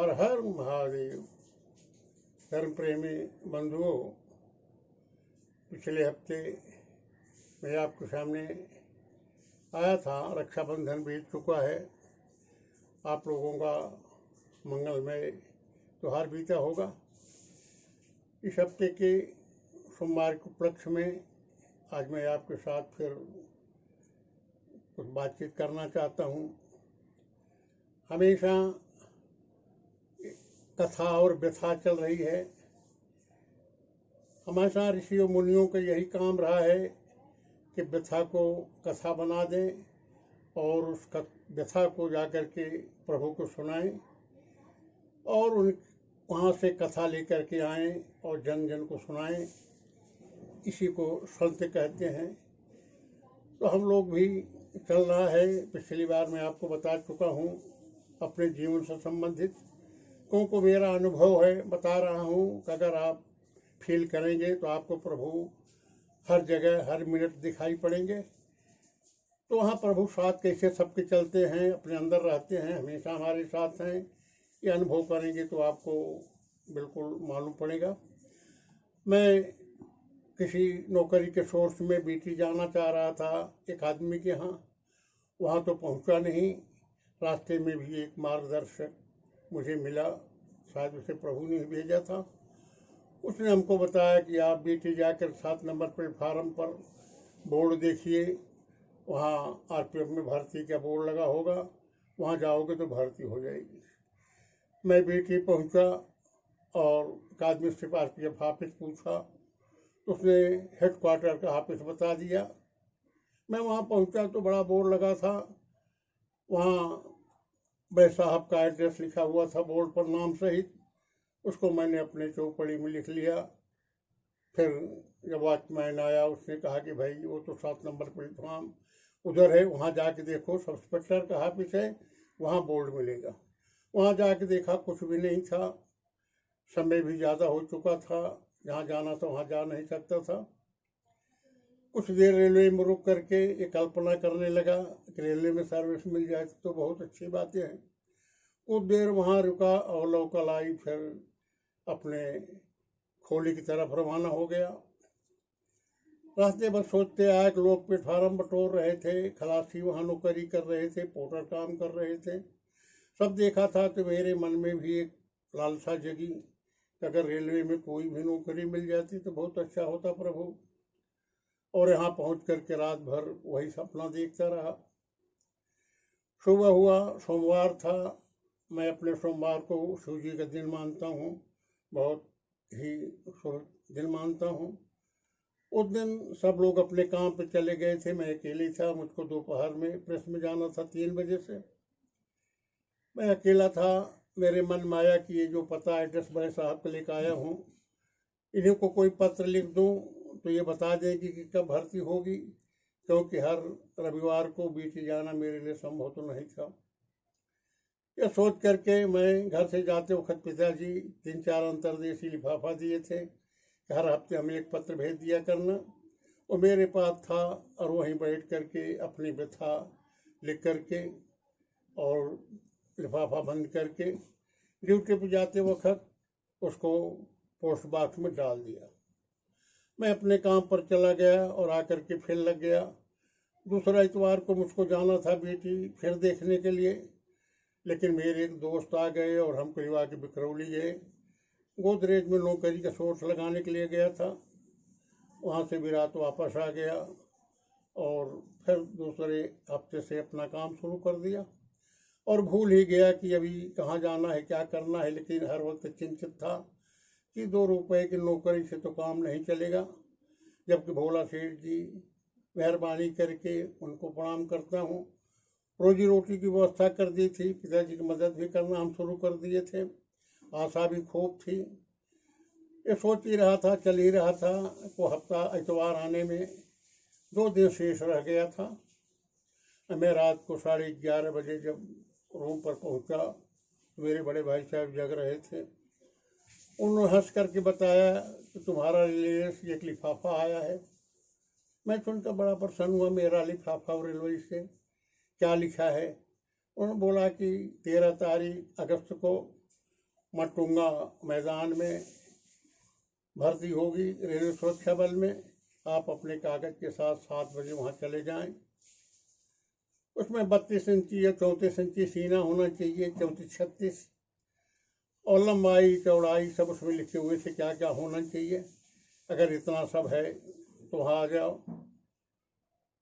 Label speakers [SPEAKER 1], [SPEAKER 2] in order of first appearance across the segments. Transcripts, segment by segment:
[SPEAKER 1] हर हर महादेव। धर्म प्रेमी बंधुओं, पिछले हफ्ते मैं आपके सामने आया था। रक्षाबंधन बीत चुका है। आप लोगों का मंगलमय त्योहार बीता होगा। इस हफ्ते के सोमवार के उपलक्ष्य में आज मैं आपके साथ फिर कुछ बातचीत करना चाहता हूँ। हमेशा कथा और व्यथा चल रही है। हमेशा ऋषियों मुनियों का यही काम रहा है कि व्यथा को कथा बना दें और उस व्यथा को जाकर के प्रभु को सुनाएं और उन वहाँ से कथा लेकर के आएं और जन जन को सुनाएं। इसी को संत कहते हैं। तो हम लोग भी चल रहा है। पिछली बार मैं आपको बता चुका हूँ अपने जीवन से संबंधित, क्योंकि मेरा अनुभव है, बता रहा हूँ कि अगर आप फील करेंगे तो आपको प्रभु हर जगह हर मिनट दिखाई पड़ेंगे। तो वहाँ प्रभु साथ कैसे सबके चलते हैं, अपने अंदर रहते हैं, हमेशा हमारे साथ हैं, ये अनुभव करेंगे तो आपको बिल्कुल मालूम पड़ेगा। मैं किसी नौकरी के सोर्स में बीटी जाना चाह रहा था एक आदमी के यहाँ। वहाँ तो पहुँचा नहीं। रास्ते में भी एक मार्गदर्शक मुझे मिला, शायद उसे प्रभु ने भेजा था। उसने हमको बताया कि आप बीटी जाकर 7 नंबर प्लेटफार्म पर बोर्ड देखिए, वहाँ आरपीएफ में भर्ती का बोर्ड लगा होगा, वहाँ जाओगे तो भर्ती हो जाएगी। मैं बीटी पहुँचा और एक आदमी से आरपीएफ ऑफिस पूछा, उसने हेडक्वार्टर का ऑफिस बता दिया। मैं वहाँ पहुँचा तो बड़ा बोर्ड लगा था, वहाँ भाई साहब का एड्रेस लिखा हुआ था बोर्ड पर नाम सहित। उसको मैंने अपने चौपड़ी में लिख लिया। फिर जब वॉचमैन आया उसने कहा कि भाई वो तो 7 नंबर प्लेटफार्म उधर है, वहाँ जाके देखो, सब इंस्पेक्टर का ऑफिस है, वहाँ बोर्ड मिलेगा। वहाँ जाके देखा, कुछ भी नहीं था। समय भी ज़्यादा हो चुका था, जहाँ जाना था वहाँ जा नहीं सकता था। कुछ देर रेलवे में रुक करके ये कल्पना करने लगा कि रेलवे में सर्विस मिल जाए तो बहुत अच्छी बातें हैं। कुछ देर वहाँ रुका और लोकल आई, फिर अपने खोली की तरफ रवाना हो गया। रास्ते भर सोचते आए कि लोग प्लेटफार्म बटोर रहे थे, खलासी वहाँ नौकरी कर रहे थे, पोर्टर काम कर रहे थे। सब देखा था तो मेरे मन में भी एक लालसा जगी कि अगर रेलवे में कोई भी नौकरी मिल जाती तो बहुत अच्छा होता प्रभु। और यहाँ पहुँच करके रात भर वही सपना देखता रहा। सुबह हुआ, सोमवार था। मैं अपने सोमवार को शिव जी का दिन मानता हूँ, बहुत ही शुभ दिन मानता हूँ। उस दिन सब लोग अपने काम पे चले गए थे, मैं अकेले था। मुझको दोपहर में प्रेस में जाना था 3 बजे से। मैं अकेला था। मेरे मन में आया कि ये जो पता एड्रेस बड़े साहब को लेकर आया हूँ, इन्हीं को कोई पत्र लिख दूँ तो ये बता देगी कि कब भर्ती होगी, क्योंकि हर रविवार को बीटी जाना मेरे लिए संभव तो नहीं था। यह सोच करके मैं घर से जाते वक्त पिताजी 3-4 अंतर्देशीय लिफाफा दिए थे, हर हफ्ते हमें एक पत्र भेज दिया करना। वो मेरे पास था और वहीं बैठ करके अपनी व्यथा लिख करके और लिफाफा बंद करके ड्यूटी पर जाते वक्त उसको पोस्ट बॉक्स में डाल दिया। मैं अपने काम पर चला गया और आकर के फिर लग गया। दूसरा इतवार को मुझको जाना था बेटी फिर देखने के लिए, लेकिन मेरे एक दोस्त आ गए और हम करीब आके बिकरौली गए। गोदरेज में नौकरी का सोर्स लगाने के लिए गया था। वहाँ से भी रात वापस आ गया और फिर दूसरे हफ्ते से अपना काम शुरू कर दिया और भूल ही गया कि अभी कहाँ जाना है, क्या करना है। लेकिन हर वक्त चिंतित था कि 2 रुपए की नौकरी से तो काम नहीं चलेगा। जबकि भोला सेठ जी मेहरबानी करके उनको प्रणाम करता हूँ, रोजी रोटी की व्यवस्था कर दी थी। पिताजी की मदद भी करना हम शुरू कर दिए थे। आशा भी खूब थी। ये सोच ही रहा था, चल ही रहा था। को हफ्ता इतवार आने में 2 दिन शेष रह गया था। मैं रात को 11:30 बजे जब रूम पर पहुंचा, मेरे बड़े भाई साहब जग रहे थे। उन्होंने हंस करके बताया कि तुम्हारा रेलवे एक लिफाफा आया है। मैं सुनकर बड़ा प्रसन्न हुआ, मेरा लिफाफा रेलवे से क्या लिखा है। उन्होंने बोला कि 13 तारीख अगस्त को मटुंगा मैदान में भर्ती होगी रेलवे सुरक्षा बल में। आप अपने कागज के साथ 7 बजे वहाँ चले जाएं। उसमें 32 इंची या 34 इंची सीना होना चाहिए, 34-36, और लंबाई चौड़ाई सब उसमें लिखे हुए से क्या क्या होना चाहिए। अगर इतना सब है तो वहाँ आ जाओ।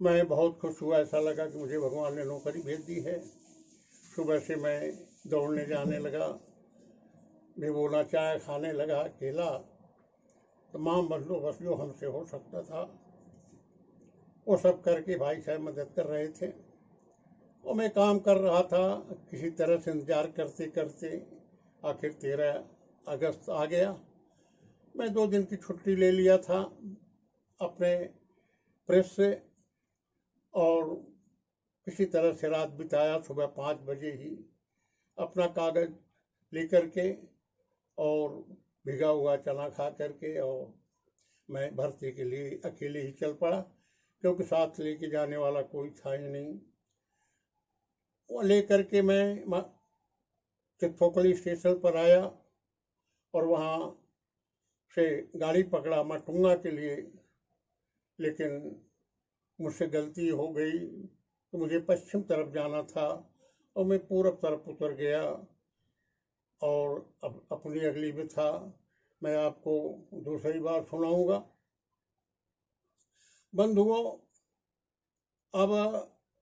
[SPEAKER 1] मैं बहुत खुश हुआ, ऐसा लगा कि मुझे भगवान ने नौकरी भेज दी है। सुबह से मैं दौड़ने जाने लगा, भिगोना चाय खाने लगा, केला, तमाम बंदोबस्त जो हमसे हो सकता था वो सब करके भाई साहब मदद कर रहे थे। और मैं काम कर रहा था किसी तरह से, इंतजार करते करते आखिर 13 अगस्त आ गया। मैं 2 दिन की छुट्टी ले लिया था अपने प्रेस से, और किसी तरह से रात बिताया। सुबह 5 बजे ही अपना कागज लेकर के और भिगा हुआ चना खा करके और मैं भर्ती के लिए अकेले ही चल पड़ा, क्योंकि साथ लेके जाने वाला कोई था ही नहीं। वो लेकर के मैं चित्तौकड़ी स्टेशन पर आया और वहाँ से गाड़ी पकड़ा मटुंगा के लिए। लेकिन मुझसे गलती हो गई, तो मुझे पश्चिम तरफ जाना था और मैं पूरब तरफ उतर गया। और अब अपनी अगली व्यथा मैं आपको दूसरी बार सुनाऊंगा। बंधुओं, अब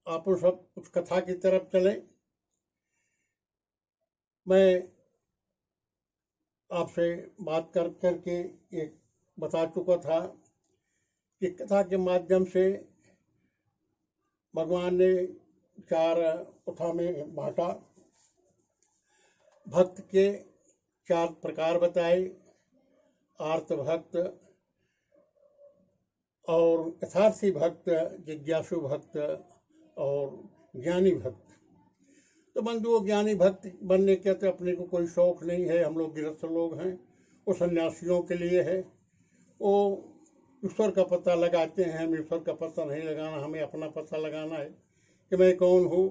[SPEAKER 1] आप सब उस कथा की तरफ चलें। मैं आपसे बात कर करके एक बता चुका था कि कथा के माध्यम से भगवान ने 4 कथा में बांटा। भक्त के 4 प्रकार बताए, आर्त भक्त और यथार्थी भक्त, जिज्ञासु भक्त और ज्ञानी भक्त। तो बंधुओं, ज्ञानी भक्त बनने के तो अपने को कोई शौक नहीं है, हम लोग गृहस्थ लोग हैं। वो सन्यासियों के लिए है। वो ईश्वर का पता लगाते हैं, हम ईश्वर का पता नहीं लगाना, हमें अपना पता लगाना है कि मैं कौन हूँ।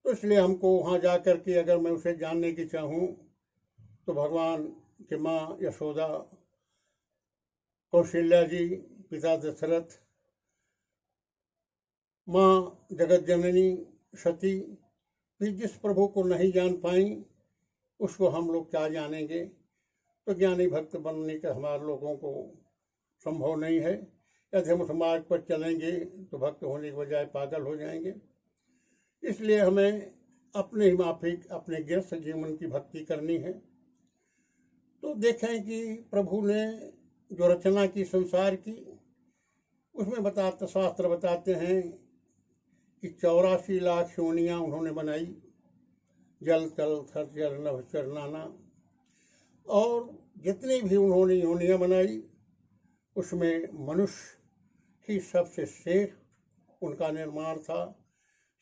[SPEAKER 1] तो इसलिए हमको वहाँ जा कर के अगर मैं उसे जानने की चाहूँ तो भगवान की माँ यशोदा, कौशल्या जी, पिता दशरथ, माँ जगत जननी सती भी जिस प्रभु को नहीं जान पाई उसको हम लोग क्या जानेंगे। तो ज्ञानी भक्त बनने का हमारे लोगों को संभव नहीं है। यदि हम उस मार्ग पर चलेंगे तो भक्त होने के बजाय पागल हो जाएंगे। इसलिए हमें अपने ही माफिक अपने गृहस्थ जीवन की भक्ति करनी है। तो देखें कि प्रभु ने जो रचना की संसार की, उसमें शास्त्र बताते हैं कि 84 लाख योनियां उन्होंने बनाई, जल तल थर जल नभ चर नाना। और जितनी भी उन्होंने योनियां बनाई उसमें मनुष्य ही सबसे श्रेष्ठ उनका निर्माण था।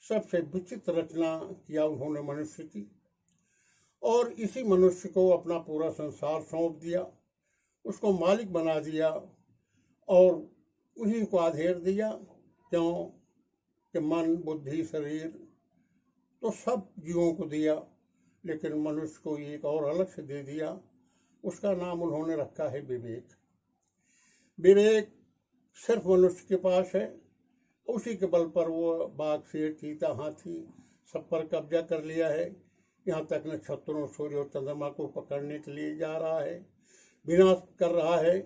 [SPEAKER 1] सबसे विचित्र रचना किया उन्होंने मनुष्य की, और इसी मनुष्य को अपना पूरा संसार सौंप दिया, उसको मालिक बना दिया और उन्हीं को आधेर दिया। क्यों कि मन बुद्धि शरीर तो सब जीवों को दिया, लेकिन मनुष्य को एक और अलग से दे दिया। उसका नाम उन्होंने रखा है विवेक। विवेक सिर्फ मनुष्य के पास है। उसी के बल पर वो बाघ, शेर, चीता, हाथी सब पर कब्जा कर लिया है। यहाँ तक नक्षत्रों, सूर्य और चंद्रमा को पकड़ने के लिए जा रहा है, विनाश कर रहा है।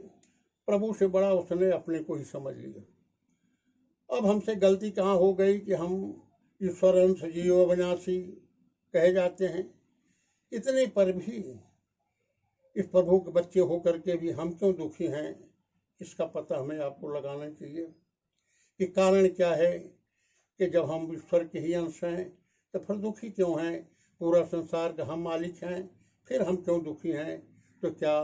[SPEAKER 1] प्रभु से बड़ा उसने अपने को ही समझ लिया। अब हमसे गलती कहाँ हो गई कि हम ईश्वर अंश जीव अविनाशी कहे जाते हैं। इतने पर भी इस प्रभु के बच्चे होकर के भी हम क्यों दुखी हैं, इसका पता हमें आपको लगाना चाहिए कि कारण क्या है। कि जब हम ईश्वर के ही अंश हैं तो फिर दुखी क्यों हैं। पूरा संसार का हम मालिक हैं, फिर हम क्यों दुखी हैं। तो क्या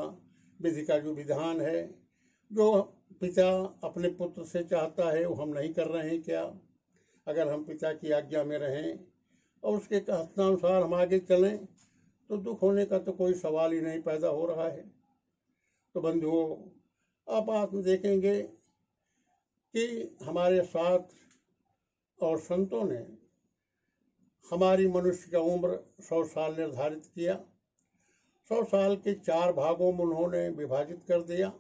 [SPEAKER 1] विधि का जो विधान है, जो पिता अपने पुत्र से चाहता है, वो हम नहीं कर रहे हैं क्या। अगर हम पिता की आज्ञा में रहें और उसके कथनानुसार हम आगे चलें तो दुख होने का तो कोई सवाल ही नहीं पैदा हो रहा है। तो बंधुओं, आप देखेंगे कि हमारे साथ और संतों ने हमारी मनुष्य का उम्र 100 साल निर्धारित किया। 100 साल के 4 भागों में उन्होंने विभाजित कर दिया।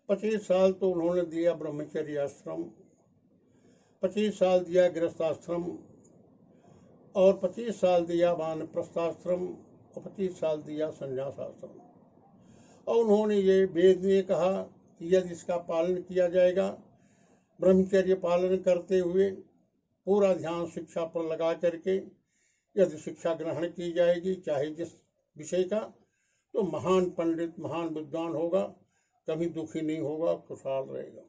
[SPEAKER 1] 25 साल तो उन्होंने दिया ब्रह्मचर्य आश्रम, 25 साल दिया गृहस्थाश्रम और 25 साल दिया वानप्रस्थाश्रम और 25 साल दिया संन्यास आश्रम। और उन्होंने ये वेद में कहा कि यदि इसका पालन किया जाएगा, ब्रह्मचर्य पालन करते हुए पूरा ध्यान शिक्षा पर लगा करके यदि शिक्षा ग्रहण की जाएगी, चाहे जिस विषय का, तो महान पंडित, महान विद्वान होगा, कभी दुखी नहीं होगा, खुशहाल रहेगा।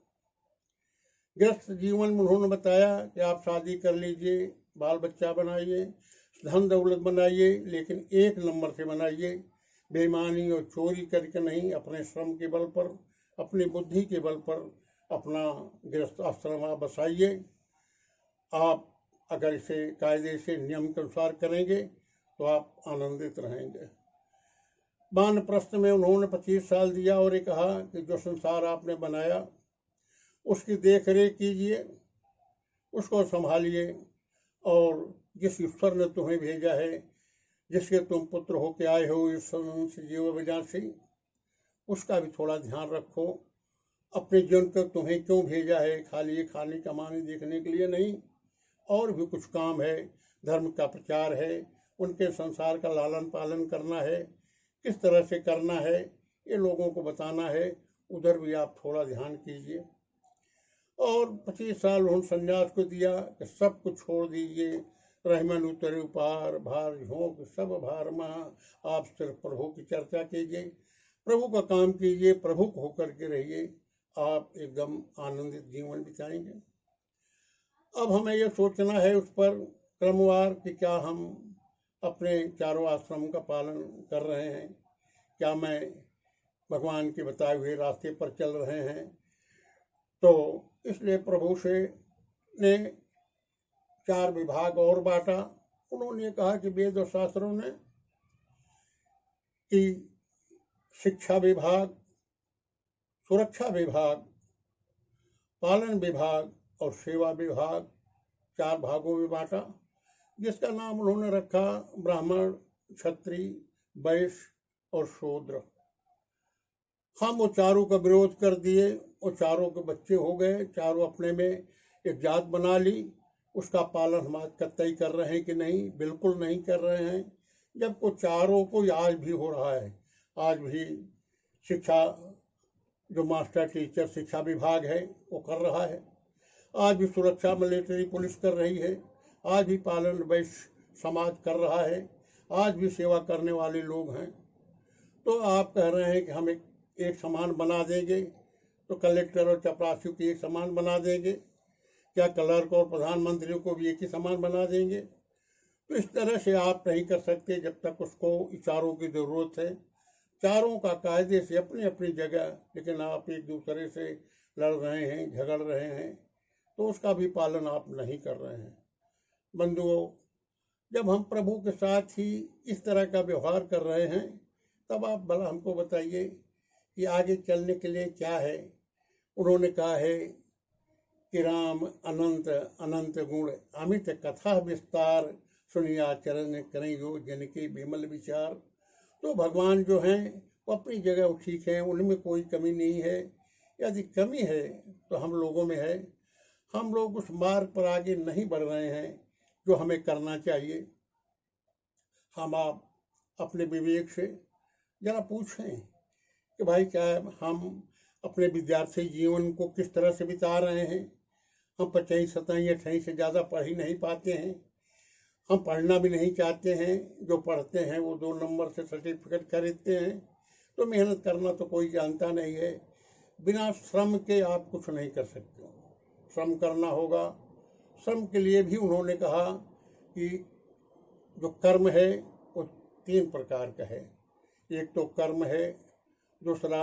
[SPEAKER 1] गृहस्थ जीवन में उन्होंने बताया कि आप शादी कर लीजिए, बाल बच्चा बनाइए, धन दौलत बनाइए, लेकिन 1 नंबर से बनाइए, बेईमानी और चोरी करके नहीं, अपने श्रम के बल पर, अपनी बुद्धि के बल पर अपना गृहस्थ आश्रम आप बसाइए। आप अगर इसे कायदे से नियम के अनुसार करेंगे तो आप आनंदित रहेंगे। वानप्रस्थ में उन्होंने 25 साल दिया और ये कहा कि जो संसार आपने बनाया उसकी देख रेख कीजिए, उसको संभालिए, और जिस ईश्वर ने तुम्हें भेजा है, जिसके तुम पुत्र होके आए हो इस जीव वजह से, उसका भी थोड़ा ध्यान रखो। अपने जीवन को तुम्हें क्यों भेजा है, खाली खाने कमाने देखने के लिए नहीं, और भी कुछ काम है, धर्म का प्रचार है, उनके संसार का लालन पालन करना है, किस तरह से करना है ये लोगों को बताना है, उधर भी आप थोड़ा ध्यान कीजिए। और 25 साल उन्होंने संन्यास को दिया कि सब कुछ छोड़ दीजिए, रहमन उतरे उपार, भार झोंक सब भार महा, आप सिर्फ प्रभु की चर्चा कीजिए, प्रभु का काम कीजिए, प्रभु को होकर के रहिए, आप एकदम आनंदित जीवन बिताएंगे। अब हमें यह सोचना है उस पर क्रमवार कि क्या हम अपने चारों आश्रम का पालन कर रहे हैं, क्या मैं भगवान के बताए हुए रास्ते पर चल रहे हैं। तो इसलिए प्रभु से ने 4 विभाग और बांटा। उन्होंने कहा कि वेद और शास्त्रों ने कि शिक्षा विभाग, सुरक्षा विभाग, पालन विभाग और सेवा विभाग 4 भागों में बांटा, जिसका नाम उन्होंने रखा ब्राह्मण, क्षत्रिय, वैश्य और शूद्र। हम वो चारों का विरोध कर दिए, वो चारों के बच्चे हो गए, चारों अपने में एक जात बना ली। उसका पालन हम आज कतई कर रहे हैं कि नहीं? बिल्कुल नहीं कर रहे हैं। जबकि चारों को आज भी हो रहा है। आज भी शिक्षा जो मास्टर टीचर शिक्षा विभाग है वो कर रहा है, आज भी सुरक्षा मिलिट्री पुलिस कर रही है, आज भी पालन वैश्य समाज कर रहा है, आज भी सेवा करने वाले लोग हैं। तो आप कह रहे हैं कि हम एक समान बना देंगे, तो कलेक्टर और चपरासी को एक समान बना देंगे, क्या क्लर्क और प्रधानमंत्री को भी एक ही समान बना देंगे? तो इस तरह से आप नहीं कर सकते जब तक उसको चारों की जरूरत है। चारों का कायदे से अपनी अपनी जगह, लेकिन आप एक दूसरे से लड़ रहे हैं, झगड़ रहे हैं, तो उसका भी पालन आप नहीं कर रहे हैं। बंधुओं, जब हम प्रभु के साथ ही इस तरह का व्यवहार कर रहे हैं, तब आप भला हमको बताइए कि आगे चलने के लिए क्या है। उन्होंने कहा है कि राम अनंत अनंत गुण, अमित कथा विस्तार, सुनिया चरण करें जो जन के विमल विचार। तो भगवान जो हैं वो अपनी जगह ठीक है, उनमें कोई कमी नहीं है। यदि कमी है तो हम लोगों में है। हम लोग उस मार्ग पर आगे नहीं बढ़ रहे हैं जो हमें करना चाहिए। हम आप अपने विवेक से जरा पूछें कि भाई क्या हम अपने विद्यार्थी जीवन को किस तरह से बिता रहे हैं। हम 25, 27, 28 से ज़्यादा पढ़ ही नहीं पाते हैं। हम पढ़ना भी नहीं चाहते हैं। जो पढ़ते हैं वो 2 नंबर से सर्टिफिकेट खरीदते हैं। तो मेहनत करना तो कोई जानता नहीं है। बिना श्रम के आप कुछ नहीं कर सकते, श्रम करना होगा। श्रम के लिए भी उन्होंने कहा कि जो कर्म है वो 3 प्रकार का है। एक तो कर्म है, दूसरा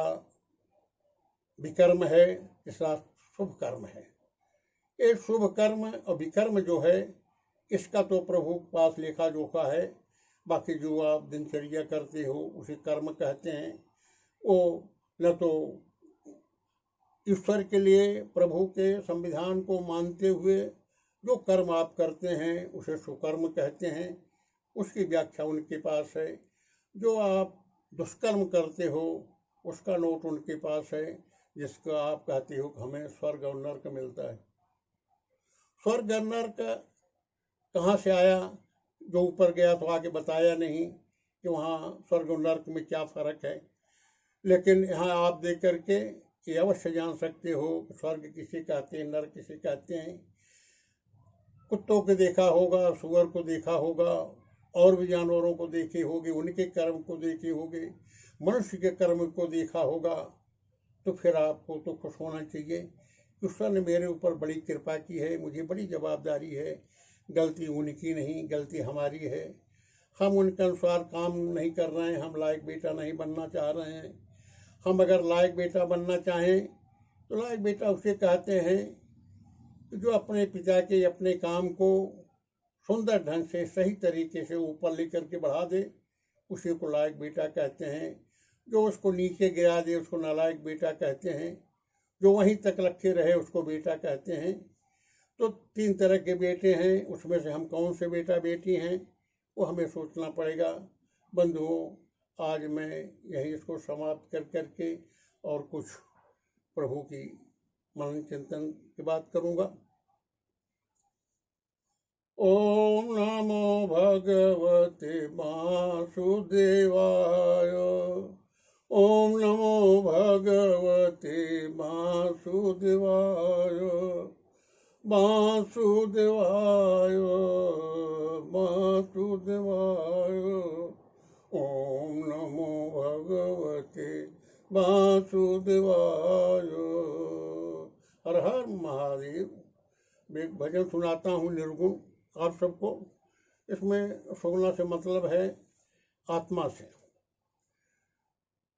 [SPEAKER 1] विकर्म है, तीसरा शुभ कर्म है। ये शुभ कर्म और विकर्म जो है इसका तो प्रभु के पास लेखा जोखा है। बाकी जो आप दिनचर्या करते हो उसे कर्म कहते हैं। वो न तो ईश्वर के लिए प्रभु के संविधान को मानते हुए जो कर्म आप करते हैं उसे सुकर्म कहते हैं। उसकी व्याख्या उनके पास है। जो आप दुष्कर्म करते हो उसका नोट उनके पास है, जिसका आप कहते हो कि हमें स्वर्ग और नर्क मिलता है। स्वर्ग और नर्क कहाँ से आया? जो ऊपर गया तो आगे बताया नहीं कि वहाँ स्वर्ग और नर्क में क्या फर्क है, लेकिन यहाँ आप देख करके ये अवश्य जान सकते हो कि स्वर्ग किसे कहते हैं, नर्क किसे कहते हैं। कुत्तों को देखा होगा, सुअर को देखा होगा, और भी जानवरों को देखे होगे, उनके कर्म को देखे होगे, मनुष्य के कर्म को देखा होगा, तो फिर आपको तो खुश होना चाहिए। ईश्वर ने मेरे ऊपर बड़ी कृपा की है, मुझे बड़ी जवाबदारी है, गलती उनकी नहीं, गलती हमारी है। हम उनके अनुसार काम नहीं कर रहे हैं, हम लायक बेटा नहीं बनना चाह रहे हैं। हम अगर लायक बेटा बनना चाहें तो लायक बेटा उसे कहते हैं जो अपने पिता के अपने काम को सुंदर ढंग से सही तरीके से ऊपर लेकर के बढ़ा दे, उसी को लायक बेटा कहते हैं। जो उसको नीचे गिरा दे उसको नालायक बेटा कहते हैं। जो वहीं तक रखे रहे उसको बेटा कहते हैं। तो 3 तरह के बेटे हैं, उसमें से हम कौन से बेटा बेटी हैं वो हमें सोचना पड़ेगा। बंधुओं, आज मैं यही इसको समाप्त कर करके और कुछ प्रभु की मनन चिंतन की बात करूँगा। ओम नमो भगवते वासुदेवाय। ओम नमो भगवते वासुदेवाय। वासुदेवाय वासुदेवाय। ओम नमो भगवते वासुदेवाय। हर हर महादेव। मैं एक भजन सुनाता हूँ निर्गुण आप सबको। इसमें सुगना से मतलब है आत्मा से।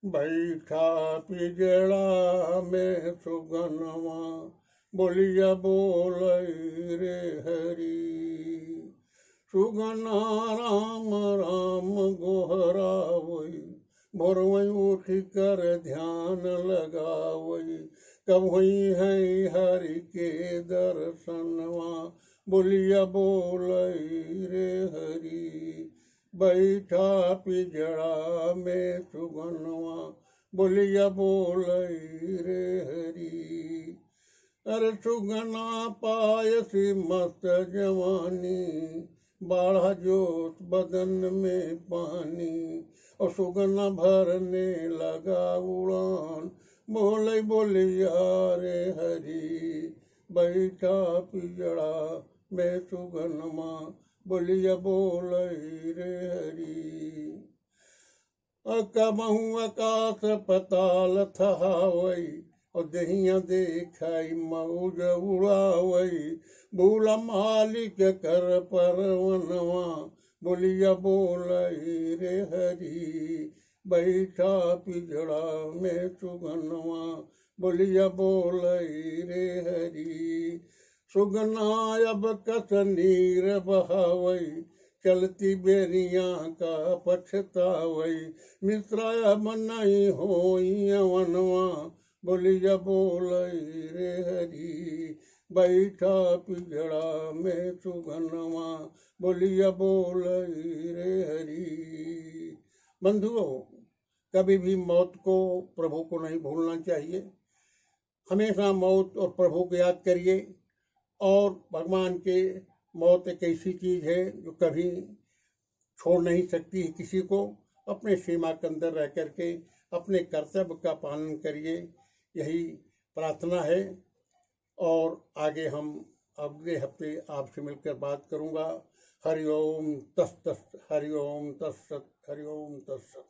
[SPEAKER 1] बैठा पिजड़ा में सुगनवा बोलिया बोल रे हरी। सुगना राम राम गोहरावई भोरवई उठ कर ध्यान लगावई। कब हुई है हरि के दर्शनवा बोलिया बोल रे हरि। बैठा पिजड़ा में सुगनवा बोलिया बोल रे हरि। अरे सुगना पायसी मस्त जवानी बाढ़ा जोत बदन में पानी। और सुगना भरने लगा उड़ान बोले बोलिया रे हरि। बैठा पिजड़ा में सुगनमा बोलिया बोल रे हरि। कबहू आकाश पताल थहावई और दहिया देखाई मौज उड़ावई। भूला मालिक कर परवनवा बोलिया बोल रे हरि। बैठा पिजड़ा में सुगनवा बोलिया बोल रे हरि। सुगना अब कस नीर बहावई चलती बेरिया का पछतावई। मिश्रा मनाई होई वनवा बोलिया बोल रे हरि। बैठा पिजड़ा में सुगनवा बोलिया बोल रे हरि। बंधुओं, कभी भी मौत को प्रभु को नहीं भूलना चाहिए। हमेशा मौत और प्रभु को याद करिए। और भगवान के मौत एक ऐसी चीज है जो कभी छोड़ नहीं सकती है किसी को। अपने सीमा के अंदर रह करके अपने कर्तव्य का पालन करिए, यही प्रार्थना है। और आगे हम अगले हफ्ते आपसे मिलकर बात करूंगा। हरि ओम तत्सत। हरि ओम तत्सत। हरि ओम तत्सत।